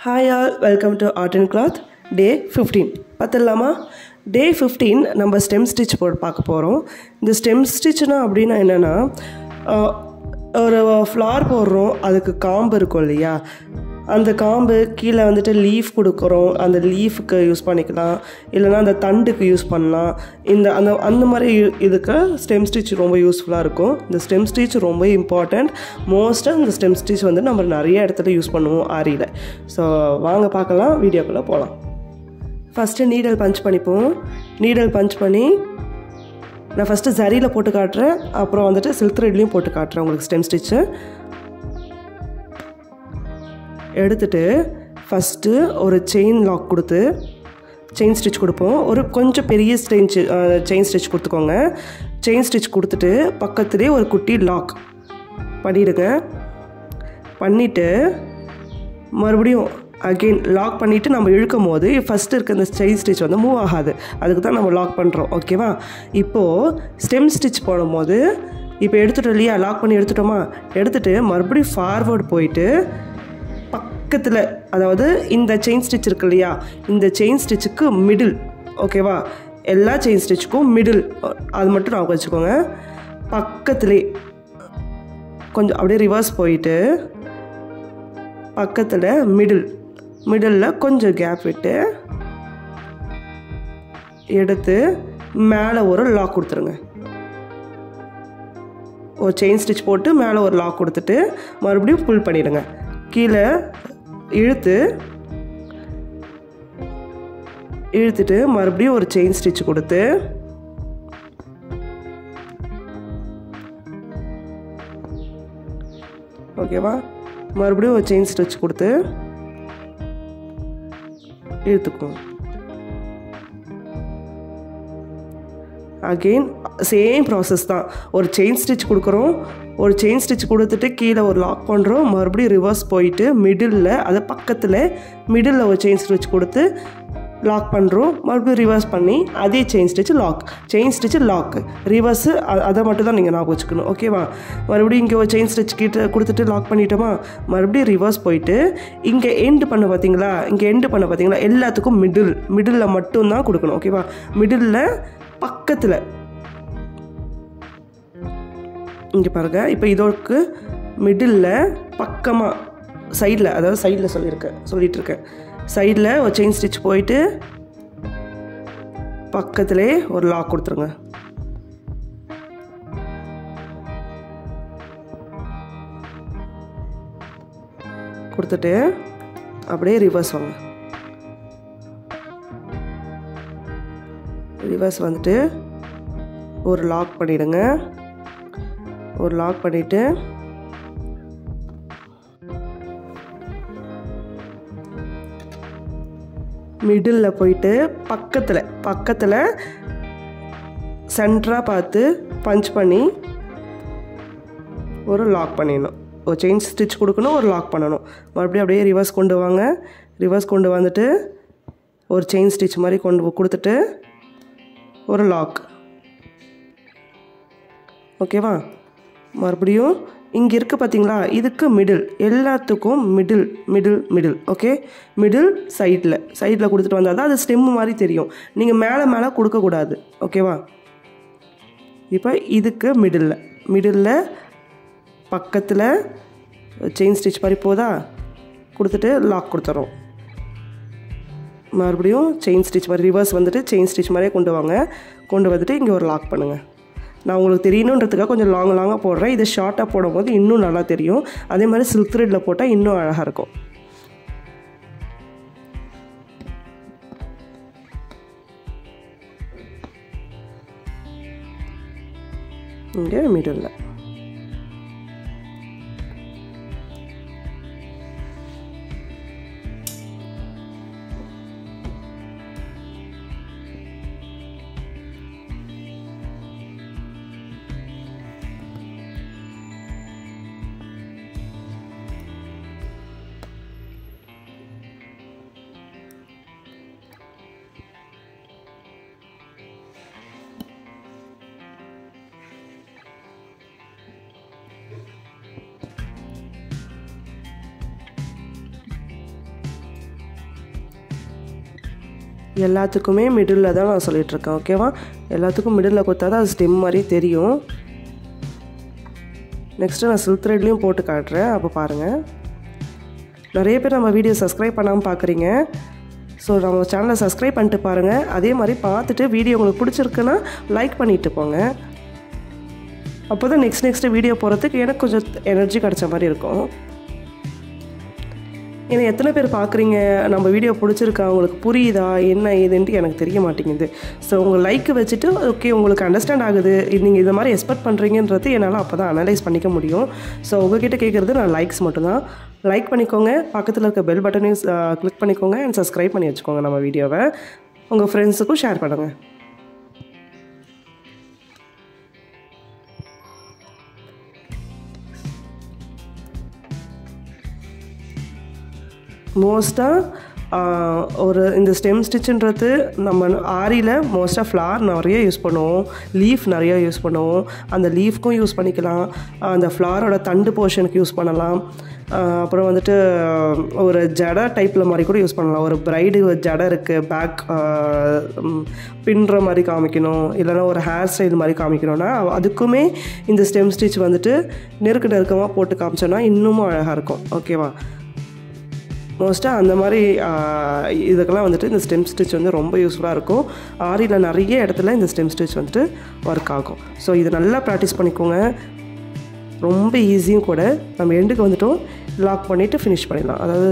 Hi all, welcome to Art and Cloth Day 15. பார்த்தலாமா? Day 15 நம்ம stem stitch பார்க்க போகிறோம். இந்த ஸ்டெம் ஸ்டிச்னா அப்படின்னா என்னென்னா ஒரு ஃப்ளார் போடுறோம், அதுக்கு காம்பு இருக்கும் இல்லையா, அந்த காம்பு கீழே வந்துட்டு லீஃப் கொடுக்குறோம், அந்த லீஃபுக்கு யூஸ் பண்ணிக்கலாம், இல்லைனா அந்த தண்டுக்கு யூஸ் பண்ணலாம். அந்த மாதிரி இதுக்கு ஸ்டெம் ஸ்டிச் ரொம்ப யூஸ்ஃபுல்லாக இருக்கும். இந்த ஸ்டெம் ஸ்டிச் ரொம்ப இம்பார்ட்டண்ட். மோஸ்ட்டாக இந்த ஸ்டெம் ஸ்டிச் வந்து நம்ம நிறைய இடத்துல யூஸ் பண்ணுவோம் ஆரியில். ஸோ வாங்க பார்க்கலாம், வீடியோக்குள்ளே போகலாம். ஃபஸ்ட்டு நீடல் பஞ்ச் பண்ணிப்போம். நீடல் பஞ்ச் பண்ணி நான் ஃபஸ்ட்டு ஜரியில் போட்டு காட்டுறேன், அப்புறம் வந்துட்டு சில்க் த்ரெட்லேயும் போட்டு காட்டுறேன் உங்களுக்கு ஸ்டெம் ஸ்டிச்சு. எடுத்துகிட்டு ஃபஸ்ட்டு ஒரு செயின் லாக் கொடுத்து செயின் ஸ்டிச் கொடுப்போம். ஒரு கொஞ்சம் பெரிய செயின் ஸ்டிச் கொடுத்துக்கோங்க. செயின் ஸ்டிச் கொடுத்துட்டு பக்கத்துலேயே ஒரு குட்டி லாக் பண்ணிவிடுங்க. பண்ணிவிட்டு மறுபடியும் அகெயின் லாக் பண்ணிவிட்டு நம்ம இழுக்கும் போது ஃபஸ்ட்டு இருக்க இந்த செயின் ஸ்டிச் வந்து மூவ் ஆகாது, அதுக்கு தான் நம்ம லாக் பண்ணுறோம். ஓகேவா? இப்போது ஸ்டெம் ஸ்டிச் போடும்போது இப்போ எடுத்துட்டோம் இல்லையா, லாக் பண்ணி எடுத்துட்டோமா, எடுத்துகிட்டு மறுபடியும் ஃபார்வர்டு போயிட்டு பக்கத்தில், அதாவது இந்த செயின் ஸ்டிச் இருக்கு இல்லையா, இந்த செயின் ஸ்டிச்சுக்கு மிடில், ஓகேவா, எல்லா செயின் ஸ்டிச்சுக்கும் மிடில், அது மட்டும் நான் வச்சுக்கோங்க. பக்கத்துலேயே கொஞ்சம் அப்படியே ரிவர்ஸ் போயிட்டு பக்கத்தில் மிடில் கொஞ்சம் கேப் விட்டு எடுத்து மேலே ஒரு லாக் கொடுத்துருங்க. ஒரு செயின் ஸ்டிச் போட்டு மேலே ஒரு லாக் கொடுத்துட்டு மறுபடியும் புல் பண்ணிடுங்க. கீழே இழுத்துட்டு மறுபடியும் ஒரு செயின் ஸ்டிச் கொடுத்து ஓகேவா, மறுபடியும் ஒரு செயின் ஸ்டிச் கொடுத்து இழுத்துக்கும். அகெயின் சேம் ப்ராசஸ் தான். ஒரு செயின் ஸ்டிச் கொடுக்குறோம், ஒரு செயின் ஸ்டிச் கொடுத்துட்டு கீழே ஒரு லாக் பண்ணுறோம், மறுபடியும் ரிவர்ஸ் போயிட்டு மிடில், அது பக்கத்தில் மிடில் ஒரு செயின் ஸ்டிச் கொடுத்து லாக் பண்ணுறோம், மறுபடியும் ரிவர்ஸ் பண்ணி அதே செயின் ஸ்டிச் லாக் ரிவர்ஸு, அதை மட்டும் தான் நீங்கள் ஞாபகம் வச்சுக்கணும். ஓகேவா? மறுபடியும் இங்கே ஒரு செயின் ஸ்டிச் கிட்ட கொடுத்துட்டு லாக் பண்ணிட்டோமா, மறுபடியும் ரிவர்ஸ் போயிட்டு இங்கே எண்டு பண்ண பார்த்தீங்களா, எல்லாத்துக்கும் மிடில் மட்டும்தான் கொடுக்கணும். ஓகேவா? மிடில் பக்கத்தில் இங்கே பாருங்கள். இப்போ இதோக்கு மிடில் பக்கமாக சைடில், அதாவது சைடில் சொல்லிட்டு இருக்கேன், சைடில் ஒரு செயின் ஸ்டிச் போயிட்டு பக்கத்துலேயே ஒரு லாக் கொடுத்துருங்க. கொடுத்துட்டு அப்படியே ரிவர்ஸ் வாங்க. ரிவர்ஸ் வந்துட்டு ஒரு லாக் பண்ணிவிடுங்க. ஒரு லாக் பண்ணிவிட்டு மிடில் போயிட்டு பக்கத்தில் சென்டராக பார்த்து பஞ்ச் பண்ணி ஒரு லாக் பண்ணிடணும். ஒரு செயின் ஸ்டிச் கொடுக்கணும், ஒரு லாக் பண்ணணும். மறுபடியும் அப்படியே ரிவர்ஸ் கொண்டு வாங்க. ரிவர்ஸ் கொண்டு வந்துட்டு ஒரு செயின் ஸ்டிச் மாதிரி கொடுத்துட்டு ஒரு லாக். ஓகேவா? மறுபடியும் இங்கே இருக்குது பார்த்தீங்களா, இதுக்கு மிடில், எல்லாத்துக்கும் மிடில். ஓகே, மிடில் சைடில் கொடுத்துட்டு வந்தால் தான் அது ஸ்டெம் மாதிரி தெரியும். நீங்கள் மேலே கொடுக்கக்கூடாது. ஓகேவா? இப்போ இதுக்கு மிடில் பக்கத்தில் செயின் ஸ்டிச் மாதிரி போதா, கொடுத்துட்டு லாக் கொடுத்துறோம். மறுபடியும் செயின் ஸ்டிச் மாதிரி ரிவர்ஸ் வந்துட்டு செயின் ஸ்டிச் மாதிரியே கொண்டு வந்துட்டு இங்கே ஒரு லாக் பண்ணுங்கள். நான் உங்களுக்கு தெரியணுன்றதுக்காக கொஞ்சம் லாங்காக போடுறேன். இதை ஷார்ட்டாக போடும்போது இன்னும் நல்லா தெரியும். அதே மாதிரி சில்க் த்ரெட்டில் போட்டால் இன்னும் அழகாக இருக்கும். இங்கே மிடில் எல்லாத்துக்குமே மிடில் தான் நான் சொல்லிகிட்ருக்கேன். ஓகேவா? எல்லாத்துக்கும் மிடில் கொடுத்தா தான் அது ஸ்டெம் மாதிரி தெரியும். நெக்ஸ்ட்டு நான் சில்க் த்ரெட்லேயும் போட்டு காட்டுறேன். அப்போ பாருங்கள். நிறைய பேர் நம்ம வீடியோ சப்ஸ்கிரைப் பண்ணாமல் பார்க்குறீங்க. ஸோ நம்ம சேனலை சப்ஸ்கிரைப் பண்ணிட்டு பாருங்கள். அதே மாதிரி பார்த்துட்டு வீடியோ உங்களுக்கு பிடிச்சிருக்குன்னா லைக் பண்ணிவிட்டு போங்க. அப்போ தான் நெக்ஸ்ட்டு வீடியோ போகிறதுக்கு எனக்கு கொஞ்சம் எனர்ஜி கிடச்ச மாதிரி இருக்கும். ஏன்னா எத்தனை பேர் பார்க்குறீங்க, நம்ம வீடியோ பிடிச்சிருக்கா, உங்களுக்கு புரியுதா, என்ன ஏதுன்ட்டு எனக்கு தெரிய மாட்டேங்குது. ஸோ உங்கள் லைக்கு வச்சுட்டு ஓகே உங்களுக்கு அண்டர்ஸ்டாண்ட் ஆகுது, நீங்கள் இந்த மாதிரி எக்ஸ்பெக்ட் பண்ணுறீங்கன்றது என்னால் அப்போ தான் அனலைஸ் பண்ணிக்க முடியும். ஸோ உங்கள்கிட்ட கேட்குறது நான் லைக்ஸ் மட்டும்தான். லைக் பண்ணிக்கோங்க, பக்கத்தில் இருக்க பெல் பட்டனையும் கிளிக் பண்ணிக்கோங்க அண்ட் சப்ஸ்கிரைப் பண்ணி வச்சுக்கோங்க நம்ம வீடியோவை. உங்கள் ஃப்ரெண்ட்ஸுக்கும் ஷேர் பண்ணுங்கள். மோஸ்ட்டாக ஒரு இந்த ஸ்டெம் ஸ்டிச்சுன்றது நம்ம ஆரியில் மோஸ்ட்டாக ஃப்ளார் நிறைய யூஸ் பண்ணுவோம், லீஃப் நிறைய யூஸ் பண்ணுவோம். அந்த லீஃப்க்கும் யூஸ் பண்ணிக்கலாம், அந்த ஃப்ளாரோட தண்டு போர்ஷனுக்கு யூஸ் பண்ணலாம். அப்புறம் வந்துட்டு ஒரு ஜடை டைப்பில் மாதிரி கூட யூஸ் பண்ணலாம். ஒரு பிரைடு ஜடை இருக்குது, பேக் பின்னுற மாதிரி காமிக்கணும், இல்லைனா ஒரு ஹேர் ஸ்டைல் மாதிரி காமிக்கணும்னா அதுக்குமே இந்த ஸ்டெம் ஸ்டிச் வந்துட்டு நெருக்கமாக போட்டு காமிச்சோன்னா இன்னமும் அழகாக இருக்கும். ஓகேவா? மோஸ்ட்டாக அந்த மாதிரி இதுக்கெல்லாம் வந்துட்டு இந்த ஸ்டெம் ஸ்டிச் வந்து ரொம்ப யூஸ்ஃபுல்லாக இருக்கும். ஆரியில் நிறைய இடத்துல இந்த ஸ்டெம் ஸ்டிச் வந்துட்டு ஒர்க் ஆகும். ஸோ இதை நல்லா ப்ராக்டிஸ் பண்ணிக்கோங்க. ரொம்ப ஈஸியும் கூட. நம்ம எண்டுக்கு வந்துட்டோம், லாக் பண்ணிவிட்டு ஃபினிஷ் பண்ணிடலாம். அதாவது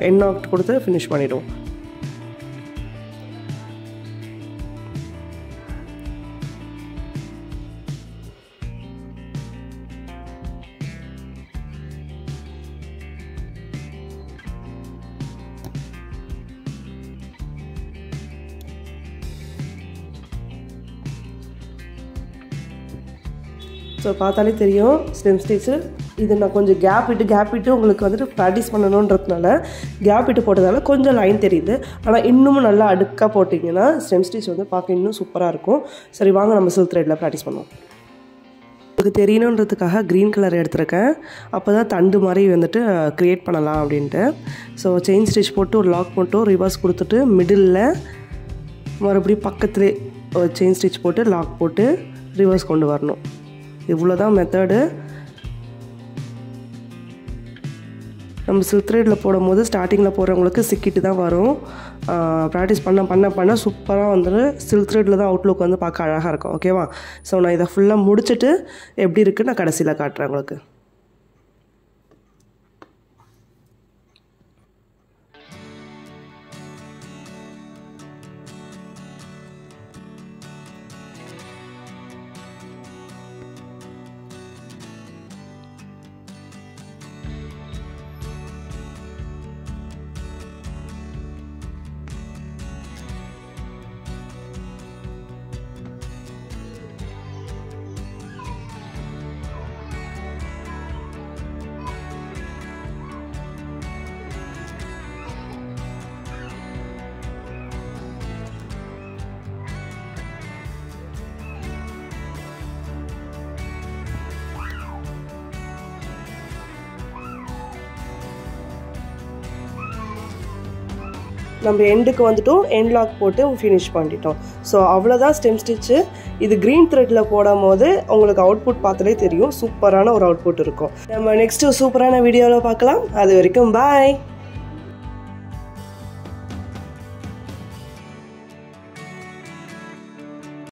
எண்ட் லாக் கொடுத்து ஃபினிஷ் பண்ணிவிடுவோம். ஸோ பார்த்தாலே தெரியும் ஸ்டெம் ஸ்டிச்சு. இது நான் கொஞ்சம் கேப் விட்டு உங்களுக்கு வந்துட்டு ப்ராக்டிஸ் பண்ணணுன்றதுனால கேப் விட்டு போட்டதால கொஞ்சம் லைன் தெரியுது. ஆனால் இன்னமும் நல்லா அடுக்காக போட்டிங்கன்னா ஸ்டெம் ஸ்டிச் வந்து பார்க்க இன்னும் சூப்பராக இருக்கும். சரி வாங்க நம்ம சில்க் த்ரெட்டில் ப்ராக்டிஸ் பண்ணுவோம். உங்களுக்கு தெரியணுன்றதுக்காக க்ரீன் கலர் எடுத்துருக்கேன். அப்போ தான் தண்டு மாதிரி வந்துட்டு க்ரியேட் பண்ணலாம் அப்படின்ட்டு. ஸோ செயின் ஸ்டிச் போட்டு ஒரு லாக் மட்டும் ரிவர்ஸ் கொடுத்துட்டு மிடில் மறுபடியும் பக்கத்துலேயே ஒரு செயின் ஸ்டிச் போட்டு லாக் போட்டு ரிவர்ஸ் கொண்டு வரணும். இவ்வளோ தான் மெத்தடு. நம்ம சில்க் த்ரெட்டில் போடும்போது ஸ்டார்டிங்கில் போடுறவங்களுக்கு சிக்கிட்டு தான் வரும். ப்ராக்டிஸ் பண்ண சூப்பராக வந்துட்டு சில்க் த்ரெட்டில் தான் அவுட்லுக் வந்து பார்க்க அழகாக இருக்கும். ஓகேவா? ஸோ நான் இதை ஃபுல்லாக முடிச்சுட்டு எப்படி இருக்குன்னு நான் கடைசியில் காட்டுறேன் உங்களுக்கு. நம்ம எண்டுக்கு வந்துட்டோம், எண்ட் லாக் போட்டு ஃபினிஷ் பண்ணிட்டோம். ஸோ அவ்வளோதான் ஸ்டெம் ஸ்டிச்சு. இது க்ரீன் த்ரெட்டில் போடும் போது உங்களுக்கு அவுட்புட் பார்த்தாலே தெரியும், சூப்பரான ஒரு அவுட்புட் இருக்கும். நம்ம நெக்ஸ்ட்டு சூப்பரான வீடியோவில் பார்க்கலாம். அது வரைக்கும் பாய்.